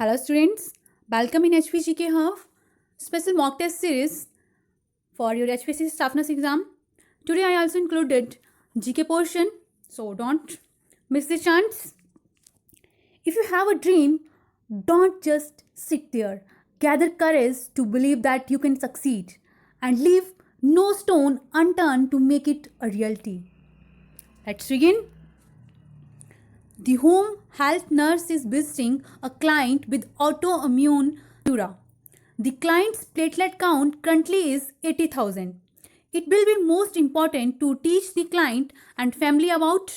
Hello students, welcome in HPGK Half special mock test series for your HPC staff nurse exam. Today I also included GK portion, so don't miss the chance. If you have a dream, don't just sit there. Gather courage to believe that you can succeed and leave no stone unturned to make it a reality. Let's begin. The home health nurse is visiting a client with autoimmune neura. The client's platelet count currently is 80,000. It will be most important to teach the client and family about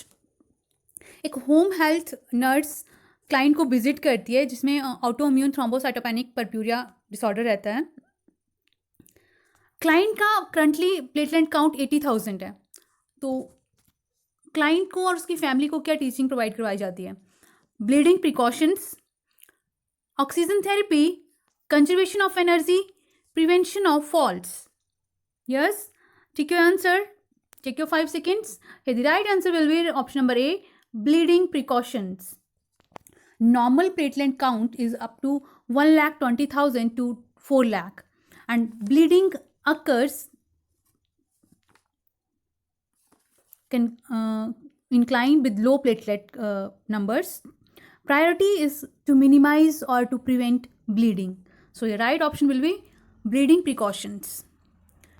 एक home health nurse client को visit करती है जिसमें autoimmune thrombocytopenic purpurea disorder रहता है. Client का currently platelet count 80,000 है. तो क्लाइंट को और उसकी फैमिली को क्या टीचिंग प्रोवाइड करवाई जाती है? Bleeding precautions, oxygen therapy, conservation of energy, prevention of falls. Yes, take your answer, take your 5 seconds. The right answer will be option number A, bleeding precautions. Normal platelet count is up to 1,20,000 to 4 lakh and bleeding occurs can incline with low platelet numbers. Priority is to minimize or to prevent bleeding. So the right option will be bleeding precautions.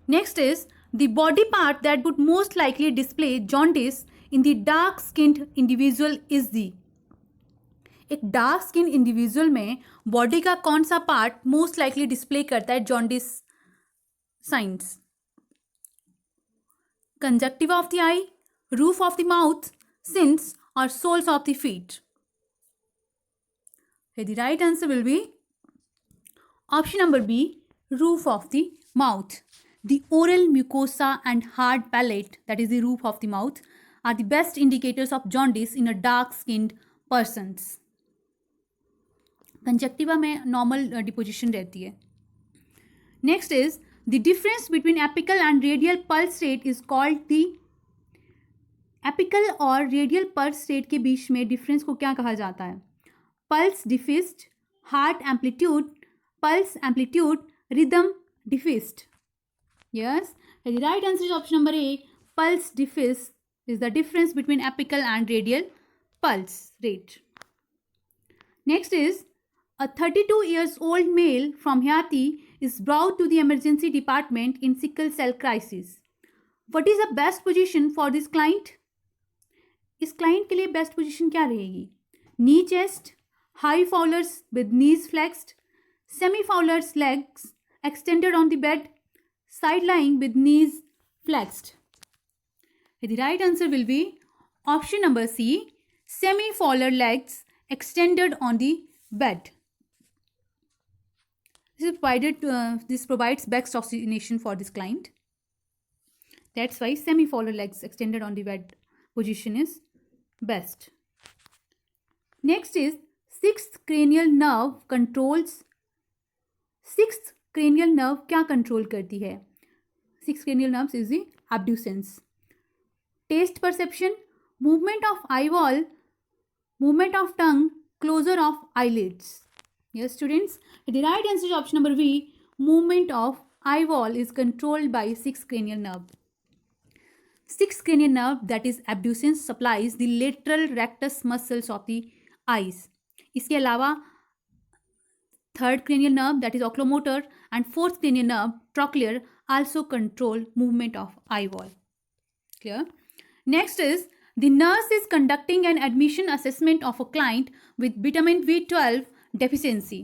Next is the body part that would most likely display jaundice in the dark skinned individual is the. एक dark skin individual में body का कौन सा part most likely display करता है jaundice signs? Conjunctiva of the eye, roof of the mouth, shins और soles of the feet. The right answer will be option number B, roof of the mouth. The oral mucosa and hard palate, that is the roof of the mouth, are the best indicators of jaundice in a dark-skinned persons. Conjunctiva में normal deposition रहती है. Next is the difference between apical and radial pulse rate is called the. Apical और radial pulse rate के बीच में difference को क्या कहा जाता है? Pulse deficit, heart amplitude, pulse amplitude, rhythm deficit. Yes, the right answer is option number A, pulse diffuse is the difference between apical and radial pulse rate. Next is a 32 years old male from Hyati is brought to the emergency department in sickle cell crisis. What is the best position for this client? इस client के लिए best position क्या रहेगी? Knee chest, high fowlers with knees flexed, semi fowlers legs extended on the bed, side lying with knees flexed. The right answer will be option number C, semi fowler legs extended on the bed. This provides best oxygenation for this client. That's why semi fowler legs extended on the bed position is best. Next is sixth cranial nerve controls. Sixth cranial nerve क्या control करती है? Six cranial nerves is the abducens. Taste perception, movement of eyeball, movement of tongue, closure of eyelids. Yes students, the right answer is option number B, movement of eyeball is controlled by sixth cranial nerve. Sixth cranial nerve, that is abducens, supplies the lateral rectus muscles of the eyes. इसके अलावा third cranial nerve, that is oculomotor, and fourth cranial nerve, trochlear, also control movement of eyeball. Clear? Next is the nurse is conducting an admission assessment of a client with vitamin B12 deficiency.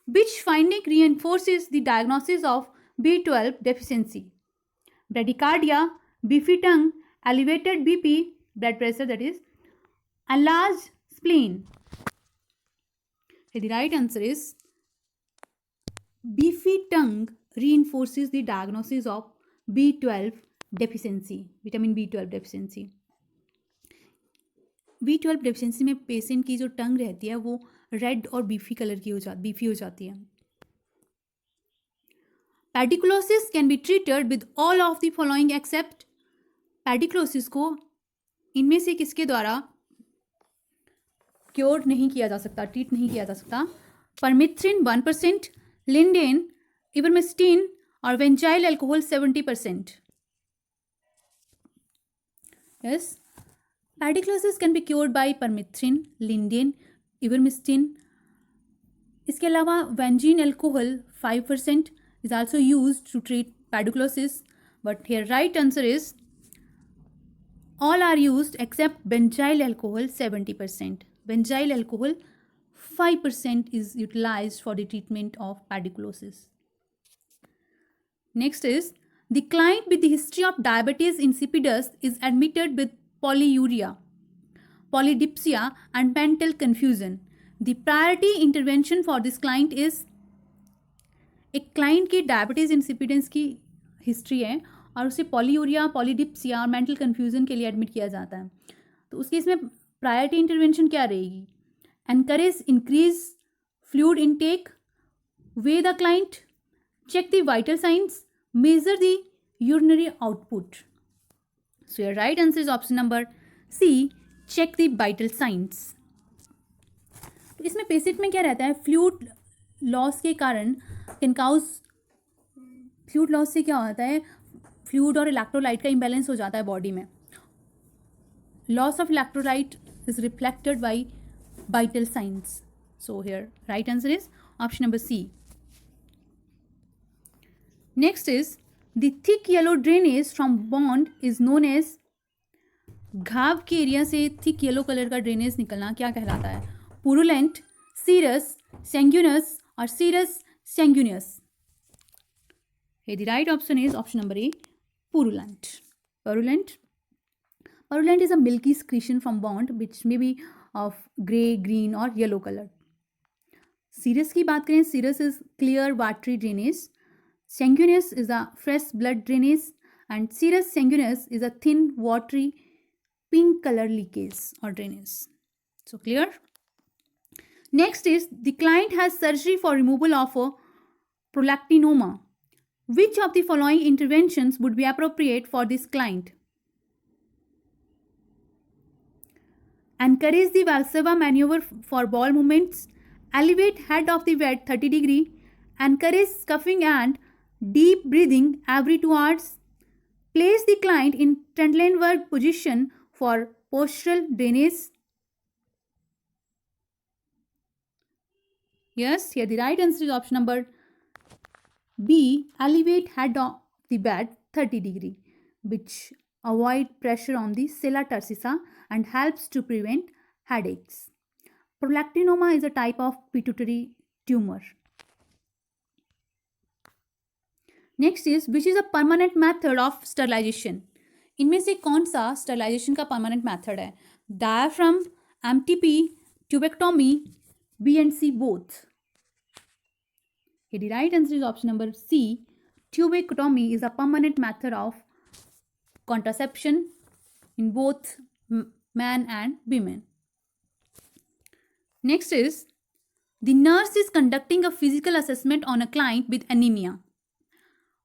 Which finding reinforces the diagnosis of B12 deficiency? Bradycardia, beefy tongue, elevated BP, blood pressure, that is enlarged spleen. The right answer is beefy tongue reinforces the diagnosis of B12 deficiency, vitamin B12 deficiency. B12 deficiency में patient की जो टंग रहती है वो red और beefy colour की beefy हो जाती है. Pediculosis can be treated with all of the following except. Pediculosis को इनमें से किसके द्वारा क्योर नहीं किया जा सकता, ट्रीट नहीं किया जा सकता? permethrin 1%, linden, ivermectin or benzyl alcohol 70%. Yes, pediclosis can be cured by permethrin, linden, ivermectin. इसके अलावा वेंजीन alcohol 5% is also used to treat pediclosis, but here right answer is all are used except benzyl alcohol 70%. Benzyl alcohol 5% is utilized for the treatment of pediclosis. Next is the client with the history of diabetes insipidus is admitted with polyuria, polydipsia and mental confusion. The priority intervention for this client is एक client की diabetes इंसिपिडेंस की history है और उसे polyuria, polydipsia और mental confusion के लिए admit किया जाता है, तो उस केस में प्रायोरिटी इंटरवेंशन क्या रहेगी? Encourage increase fluid intake, weigh the client, check the vital signs, measure the urinary output. So your right answer is option number C, check the vital signs. तो इसमें पेशेंट में क्या रहता है? Fluid loss के कारण कैन फ्लूइड लॉस से क्या होता है? फ्लूइड और इलेक्ट्रोलाइट का इम्बैलेंस हो जाता है बॉडी में. Loss of electrolyte is reflected by vital signs. So here right answer is option number C. Next is the thick yellow drainage from bond is known as, घाव के area से thick yellow colour का drainage निकलना क्या कहलाता है? Purulent, serous, सेंग्यूनस और serous सेंग्यूनियस. Here the right option is option number A, purulent. Purulent is a milky secretion from bond which may be of grey, green or yellow color. Serous की बात करें, serous is clear watery drainage. Sanguineous is a fresh blood drainage and serous sanguineous is a thin watery pink color leakage or drainage. So clear? Next is the client has surgery for removal of a prolactinoma. Which of the following interventions would be appropriate for this client? Encourage the Valsalva maneuver for bowel movements, elevate head of the bed 30 degree, encourage scuffing and deep breathing every 2 hours, place the client in Trendelenburg position for postural drainage. Yes, here the right answer is option number B, elevate head of the bed 30 degree, which avoid pressure on the sella turcica and helps to prevent headaches. Prolactinoma is a type of pituitary tumor. Next is which is a permanent method of sterilization? इनमें से कौन सा sterilization का permanent method है? Diaphragm, MTP, tubectomy, B and C both. Here the right answer is option number C. Tubectomy is a permanent method of contraception in both man and women. Next is the nurse is conducting a physical assessment on a client with anemia.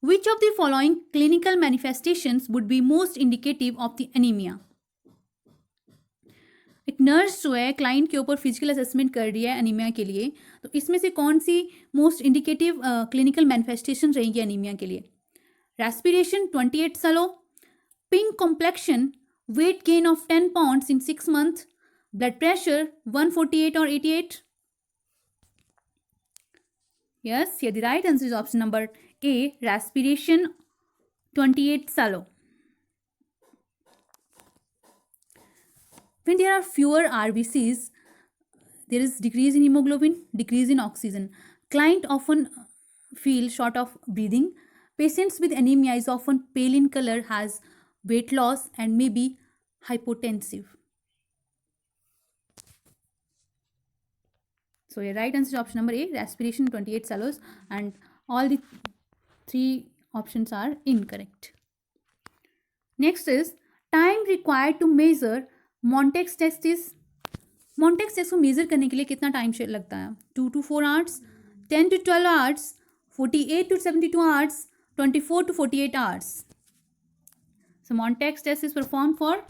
Which of the following clinical manifestations would be most indicative of the anemia? एक nurse जो है client के ऊपर physical assessment कर रही है anaemia के लिए, तो इसमें से कौन सी मोस्ट इंडिकेटिव क्लिनिकल मैनिफेस्टेशन रहेंगी एनीमिया के लिए? Respiration 28 sallow, pink complexion, weight gain of 10 pounds in 6 months, blood pressure 148 or 88. Yes, here the right answer is option number A, respiration 28 salo. When there are fewer RBCs, there is decrease in hemoglobin, decrease in oxygen. Client often feel short of breathing. Patients with anemia is often pale in color, has weight loss and may be hypotensive. So your right answer is option number A, respiration 28 salos, and all the 3 options are incorrect. Next is time required to measure Montex test is. Montex test को major करने के लिए कितना time लगता है? 2 to 4 hours, 10 to 12 hours, 48 to 72 hours, 24 to 48 hours. So Montex test is performed for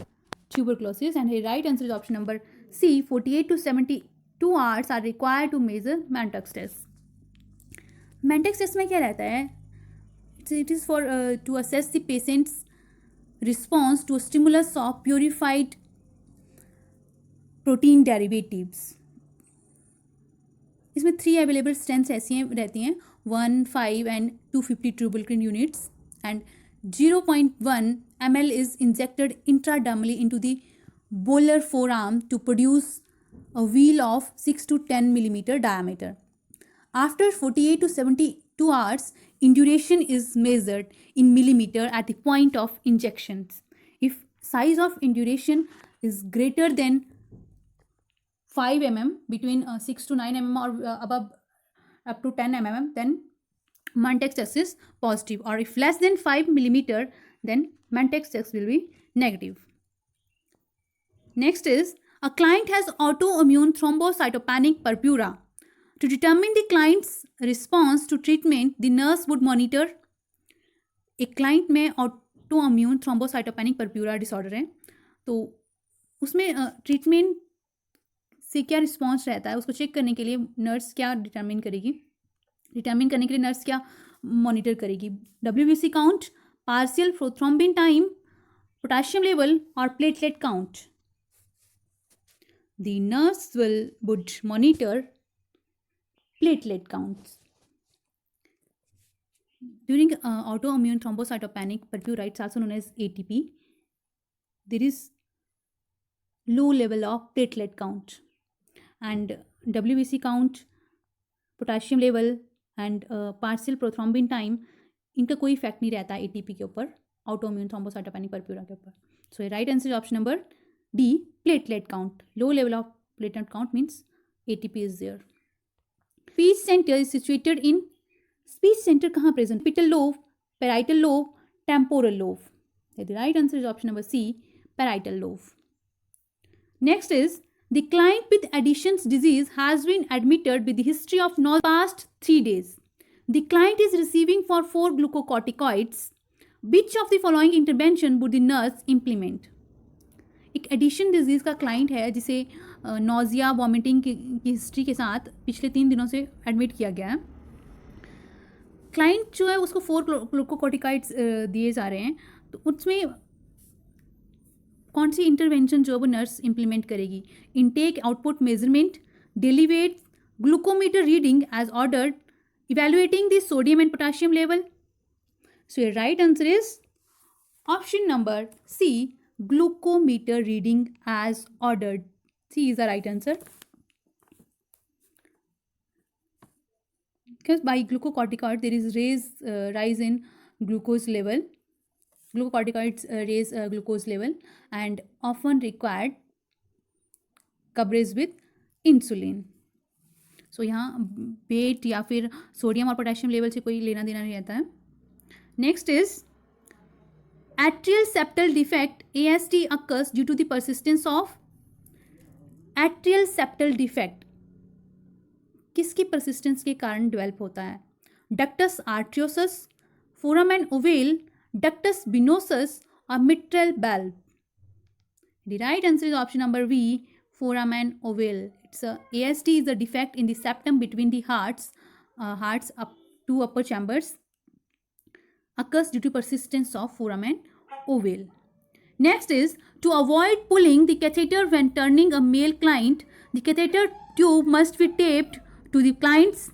tuberculosis and the right answer is option number C, 48 to 72 2 hours are required to measure Mantoux test. Mantoux test में क्या रहता है? It is for to assess the patient's response to a stimulus of purified protein derivatives. इसमें 3 available strengths ऐसी हैं रहती हैं 1, 5 and 250 tuberculin units and 0.1 ml is injected intradermally into the volar forearm to produce a wheal of 6 to 10 millimeter diameter. After 48 to 72 hours, induration is measured in millimeter at the point of injections. If size of induration is greater than 5 mm, between 6 to 9 mm or above up to 10 mm, then Mantoux test is positive, or if less than 5 millimeter, then Mantoux test will be negative. Next is, a client has autoimmune thrombocytopenic purpura. To determine the client's response to treatment, the nurse would monitor. एक client में autoimmune thrombocytopenic purpura disorder है, तो उसमें treatment से क्या response रहता है उसको चेक करने के लिए नर्स क्या डिटरमिन करने के लिए नर्स क्या मॉनिटर करेगी? WBC count, partial prothrombin time, potassium level और platelet count. The nurse would monitor platelet counts. During autoimmune thrombocytopenic purpura, also known as ATP, there is low level of platelet count, and WBC count, potassium level and partial prothrombin time, इनका कोई effect नहीं रहता ATP के ऊपर, autoimmune thrombocytopenic purpura के ऊपर. So right answer is option number D, platelet count. Low level of platelet count means ATP is there. Speech center is situated in, speech center कहाँ present? Occipital lobe, parietal lobe, temporal lobe. The right answer is option number C, parietal lobe. Next is, the client with Addison's disease has been admitted with the history of nausea past 3 days. The client is receiving for 4 glucocorticoids. Which of the following intervention would the nurse implement? एक addition disease का client है जिसे nausea vomiting की history के साथ पिछले 3 दिनों से एडमिट किया गया है. क्लाइंट जो है उसको 4 ग्लूकोकॉर्टिकॉइड्स दिए जा रहे हैं, तो उसमें कौन सी इंटरवेंशन जो है वो नर्स इंप्लीमेंट करेगी? Intake output measurement, daily weight, glucometer reading as ordered, evaluating the sodium and potassium level. So your right answer is option number C, glucometer reading as ordered. C is the right answer. Because by glucocorticoid there is rise in glucose level. Glucocorticoids raise glucose level and often required coverage with insulin. So यहाँ wait या फिर sodium और potassium level से कोई लेना देना नहीं रहता है. Next is, atrial septal defect ASD occurs due to the persistence of atrial septal defect. किसकी persistence के कारण develop होता है? Ductus arteriosus, foramen ovale, ductus venosus और mitral valve. The right answer is option number B, foramen ovale. It's a ASD is a defect in the septum between the hearts up to upper chambers, occurs due to persistence of foramen ovale. Next is, to avoid pulling the catheter when turning a male client, the catheter tube must be taped to the client's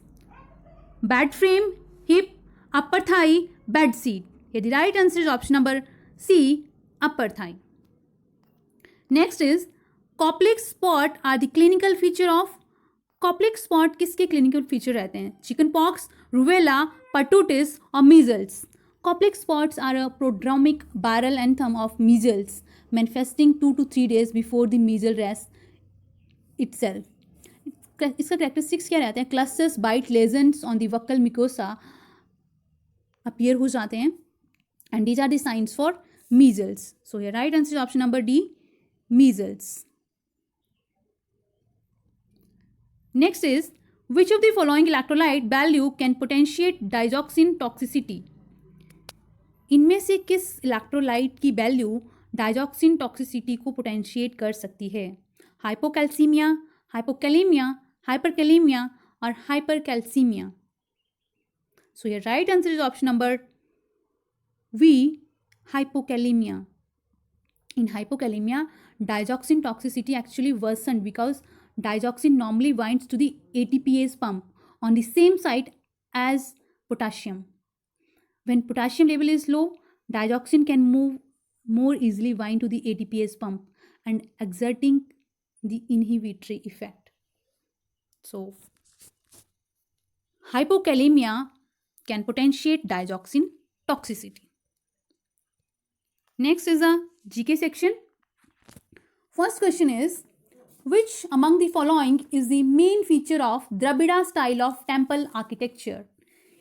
bed frame, hip, upper thigh, bed seat. Here the right answer is option number C, upper thigh. Next is, Koplik spot are the clinical feature of, Koplik spot किसके clinical feature रहते हैं? Chicken pox, रूवेला, pertussis और measles. Koplik spots are a prodromic viral anthem of measles, manifesting 2 to 3 days before the measles rash itself. इसका characteristics क्या रहते हैं? Clusters, bite lesions on the buccal mucosa appear हो जाते हैं, and these are the signs for measles. So your right answer is option number D, measles. Next is, which of the following electrolyte value can potentiate digoxin toxicity? इनमें से किस electrolyte की value digoxin toxicity को potentiate कर सकती है? Hypocalcaemia, hypokalemia, hyperkalemia, or hypercalcemia? So your right answer is option number V, hypokalemia. In hypokalemia, digoxin toxicity actually worsened because digoxin normally binds to the ATPase pump on the same site as potassium. When potassium level is low, digoxin can move more easily bind to the ATPase pump and exerting the inhibitory effect. So, hypokalemia can potentiate digoxin toxicity. Next is a GK section. First question is, which among the following is the main feature of Dravida style of temple architecture?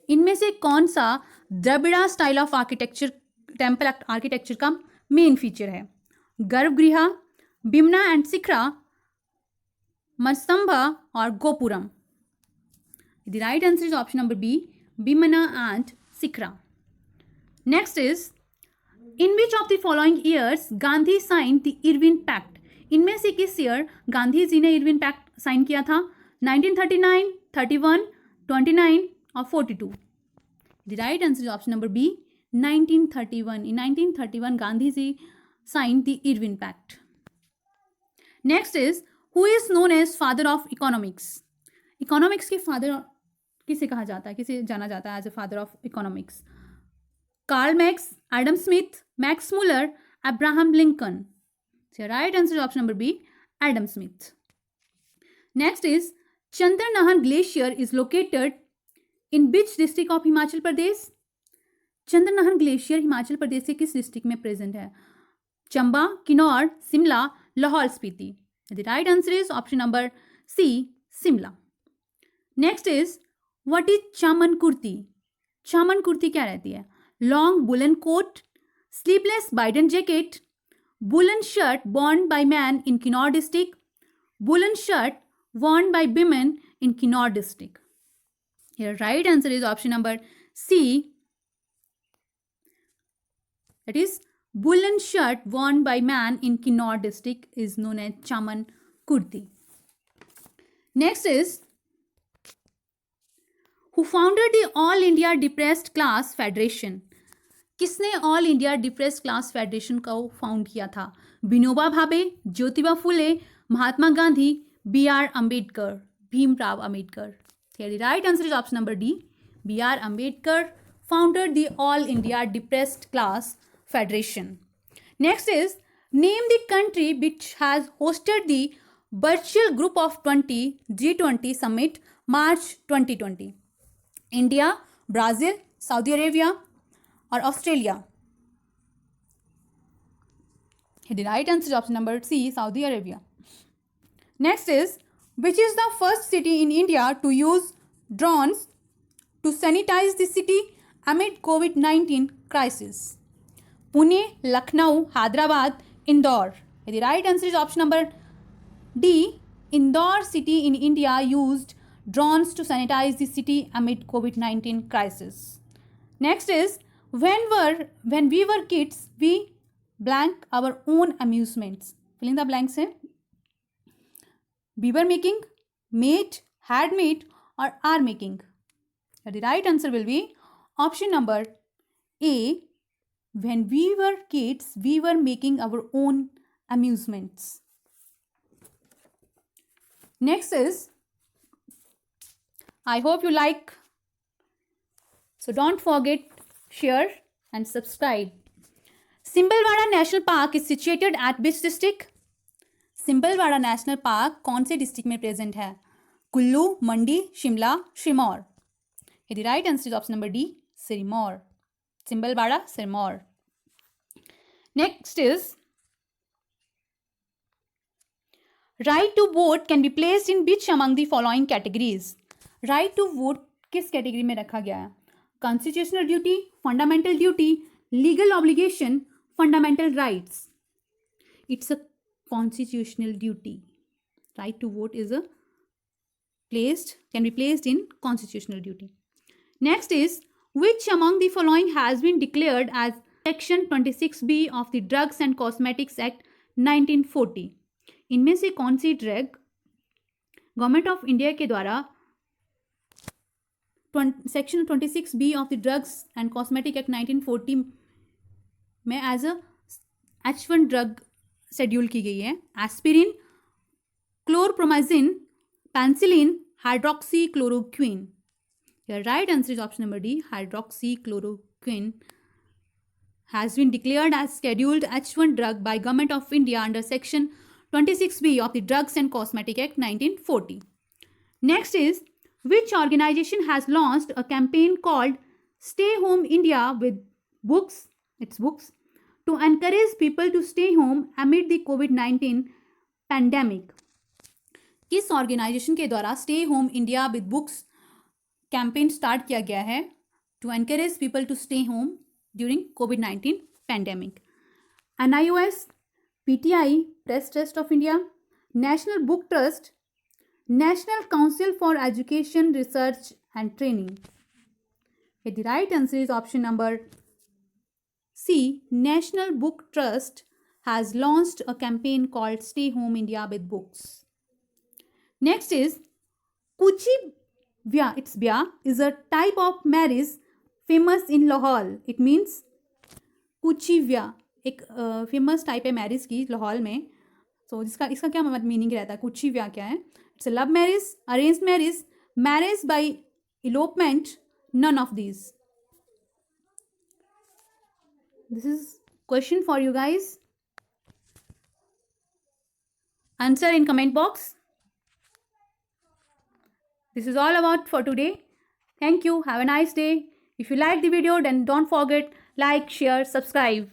इनमें से कौन सा Dravida style of architecture temple architecture का main feature है? Garbhagriha, vimana and shikhara, मस्तंभा और gopuram. The right answer is option number B, vimana and shikhara. Next is, in which of the following years Gandhi sign the Irwin pact? इनमें से किस ईयर गांधी जी ने इरविन पैक्ट साइन किया था? 1939, 31, 29 or 42? The right answer is option number B, 1931. In 1931, Gandhi ji signed the Irwin Pact. Next is, who is known as father of economics? Economics के father किसे कहा जाता है, किसे जाना जाता है as a father of economics? Karl Marx, Adam Smith, Max Muller, Abraham Lincoln. So your right answer is option number B, Adam Smith. Next is, Chandranahar Glacier is located in which district of Himachal Pradesh? Chandranahar glacier Himachal Pradesh के किस district में present है? Chamba, Kinnaur, Shimla, Lahaul Spiti. The right answer is option number C, Shimla. Next is, what is Chaman Kurti? Chaman Kurti क्या रहती है? Long woollen coat, sleeveless बाइडन jacket, woollen shirt worn by man in Kinnaur district, woolen shirt worn by women in Kinnaur district. Your right answer is option number C. That is, woolen shirt worn by man in Kinnaur district is known as Chaman Kurti. Next is, who founded the All India Depressed Class Federation? किसने all India depressed class federation को found किया था? Vinoba Bhave, Jyotiba Phule, Mahatma Gandhi, B.R. Ambedkar, Bhimrao Ambedkar. Here the right answer is option number D. B.R. Ambedkar founded the All India Depressed Class Federation. Next is, name the country which has hosted the virtual Group of 20 G20 Summit March 2020. India, Brazil, Saudi Arabia or Australia? Here the right answer is option number C, Saudi Arabia. Next is, which is the first city in India to use drones to sanitize the city amid COVID-19 crisis? Pune, Lucknow, Hyderabad, Indore. The right answer is option number D. Indore city in India used drones to sanitize the city amid COVID-19 crisis. Next is, when we were kids, we blank our own amusements. Fill in the blanks hai. We were making, made, had made or are making. The right answer will be option number A. When we were kids, we were making our own amusements. Next is, I hope you like. So don't forget, share and subscribe. Simbalwada National Park is situated at which district? Simbalwara national park कौन से district में present है? Kullu, Mandi, Shimla, Sirmaur. The right answer is option number D, Sirmaur. Simbalwara, Sirmaur. Next is, right to vote can be placed in which among the following categories? राइट to वोट किस category में रखा गया है? Constitutional duty, fundamental duty, legal obligation, fundamental rights. It's a constitutional duty. Right to vote is can be placed in constitutional duty. Next is, which among the following has been declared as Section 26B of the Drugs and Cosmetics Act 1940? इनमें से कौन सी drug government of India के द्वारा section 26B of the drugs and cosmetic act 1940 में as a H1 drug schedule की गई है. Aspirin, chlorpromazine, penicillin, hydroxychloroquine. The right answer is option number D. Hydroxychloroquine has been declared as scheduled H1 drug by Government of India under section 26B of the Drugs and Cosmetic Act 1940. Next is, which organization has launched a campaign called Stay Home India with books, to encourage people to stay home amid the COVID-19 pandemic. किस organisation के द्वारा Stay Home India with Books campaign start किया गया है to encourage people to stay home during कोविड-19 pandemic? NIOS, PTI, Press Trust of India, National Book Trust, National Council for Education Research and Training. The right answer is option number C. National Book Trust has launched a campaign called Stay Home India with Books. Next is Kuchivya. It's Bya is a type of marriage famous in Lahore. It means Kuchivya एक famous type है marriage की लाहौर में. सो इसका क्या meaning रहता है? कुचीव्या क्या है? It's a love marriage, arranged marriage, marriage by elopement, none of these. This is question for you guys. Answer in comment box. This is all about for today. Thank you. Have a nice day. If you like the video, then don't forget like, share, subscribe.